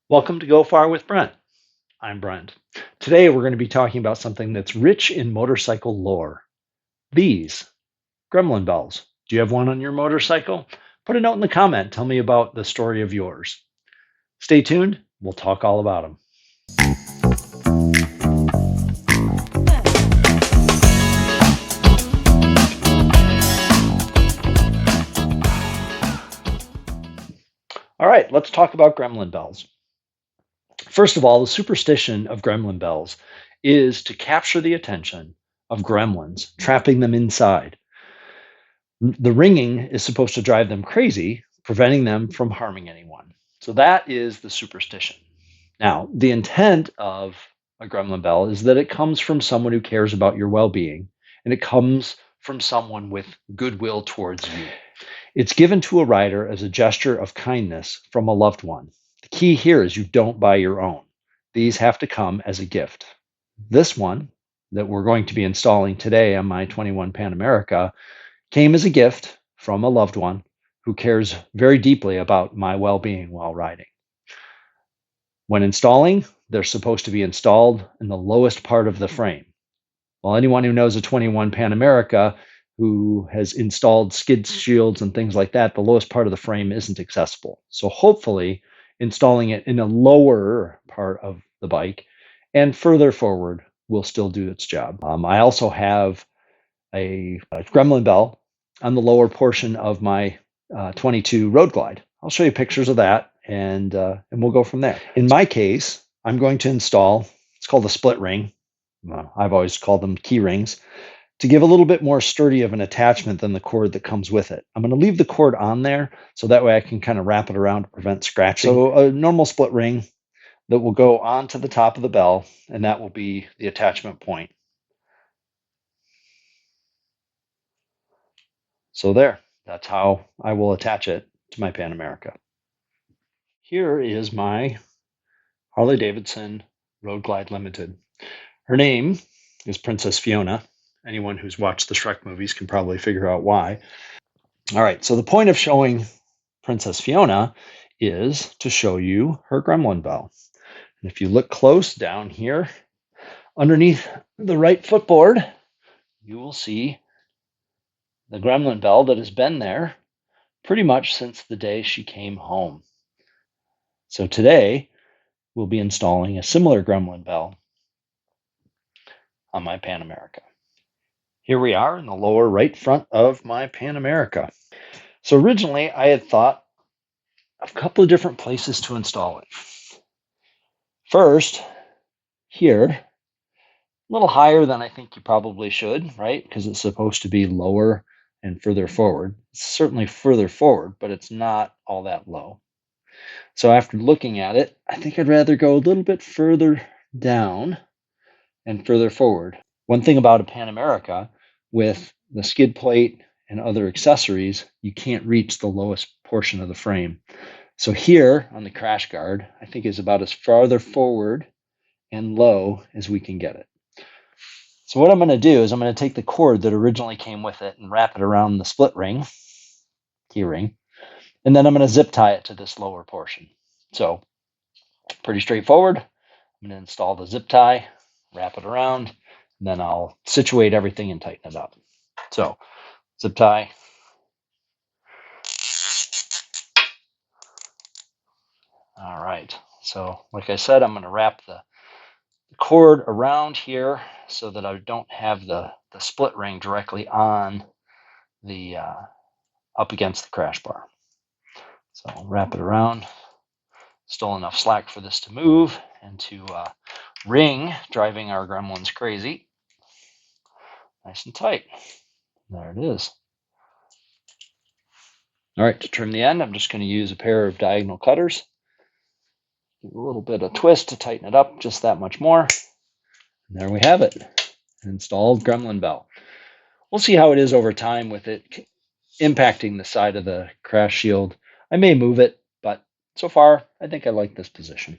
Welcome to Go Far with Brent. I'm Brent. Today we're going to be talking about something that's rich in motorcycle lore. These Gremlin Bells. Do you have one on your motorcycle? Put a note in the comment. Tell me about the story of yours. Stay tuned. We'll talk all about them. All right, let's talk about Gremlin Bells. First of all, the superstition of Gremlin Bells is to capture the attention of gremlins, trapping them inside. The ringing is supposed to drive them crazy, preventing them from harming anyone. So that is the superstition. Now, the intent of a gremlin bell is that it comes from someone who cares about your well-being, and it comes from someone with goodwill towards you. It's given to a rider as a gesture of kindness from a loved one. The key here is you don't buy your own. These have to come as a gift. This one that we're going to be installing today on my 21 Pan America came as a gift from a loved one who cares very deeply about my well-being while riding. When installing, they're supposed to be installed in the lowest part of the frame. Well, anyone who knows a 21 Pan America who has installed skid shields and things like that, the lowest part of the frame isn't accessible. So hopefully installing it in a lower part of the bike and further forward will still do its job. I also have a Gremlin Bell on the lower portion of my 22 Road Glide. I'll show you pictures of that, and we'll go from there. In my case, I'm going to install, it's called a split ring. I've always called them key rings, to give a little bit more sturdy of an attachment than the cord that comes with it. I'm going to leave the cord on there so that way I can kind of wrap it around to prevent scratching. So a normal split ring that will go onto the top of the bell, and that will be the attachment point. So there, that's how I will attach it to my Pan America. Here is my Harley Davidson Road Glide Limited. Her name is Princess Fiona. Anyone who's watched the Shrek movies can probably figure out why. All right, so the point of showing Princess Fiona is to show you her Gremlin Bell. And if you look close down here, underneath the right footboard, you will see the Gremlin Bell that has been there pretty much since the day she came home. So today, we'll be installing a similar Gremlin Bell on my Pan America. Here we are in the lower right front of my Pan America. So originally, I had thought of a couple of different places to install it. First, here, a little higher than I think you probably should, right? Because it's supposed to be lower and further forward. It's certainly further forward, but it's not all that low. So after looking at it, I think I'd rather go a little bit further down and further forward. One thing about a Pan America, with the skid plate and other accessories, you can't reach the lowest portion of the frame. So here on the crash guard, I think is about as farther forward and low as we can get it. So what I'm going to do is I'm going to take the cord that originally came with it and wrap it around the split ring, key ring, and then I'm going to zip tie it to this lower portion. So pretty straightforward. I'm going to install the zip tie, wrap it around, and then I'll situate everything and tighten it up. So zip tie. All right. So like I said, I'm going to wrap the cord around here so that I don't have the split ring directly on the up against the crash bar. So I'll wrap it around. Still enough slack for this to move and to ring, driving our gremlins crazy. Nice and tight. There it is. All right, to trim the end, I'm just going to use a pair of diagonal cutters. Give it a little bit of twist to tighten it up just that much more. And there we have it, an installed Gremlin Bell. We'll see how it is over time with it impacting the side of the crash shield. I may move it, but so far, I think I like this position.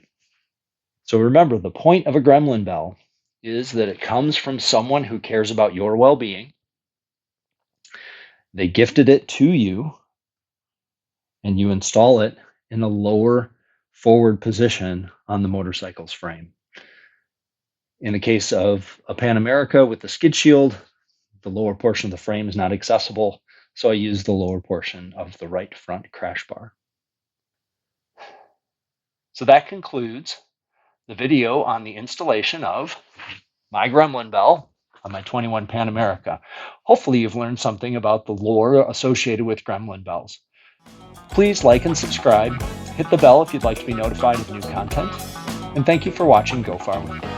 So remember, the point of a Gremlin Bell is that it comes from someone who cares about your well-being. They gifted it to you, and you install it in a lower forward position on the motorcycle's frame. In the case of a Pan America with the skid shield, the lower portion of the frame is not accessible, so I use the lower portion of the right front crash bar. So that concludes the video on the installation of my Gremlin Bell on my 21 Pan America. Hopefully you've learned something about the lore associated with Gremlin Bells. Please like and subscribe. Hit the bell if you'd like to be notified of new content. And thank you for watching Go Far With Me.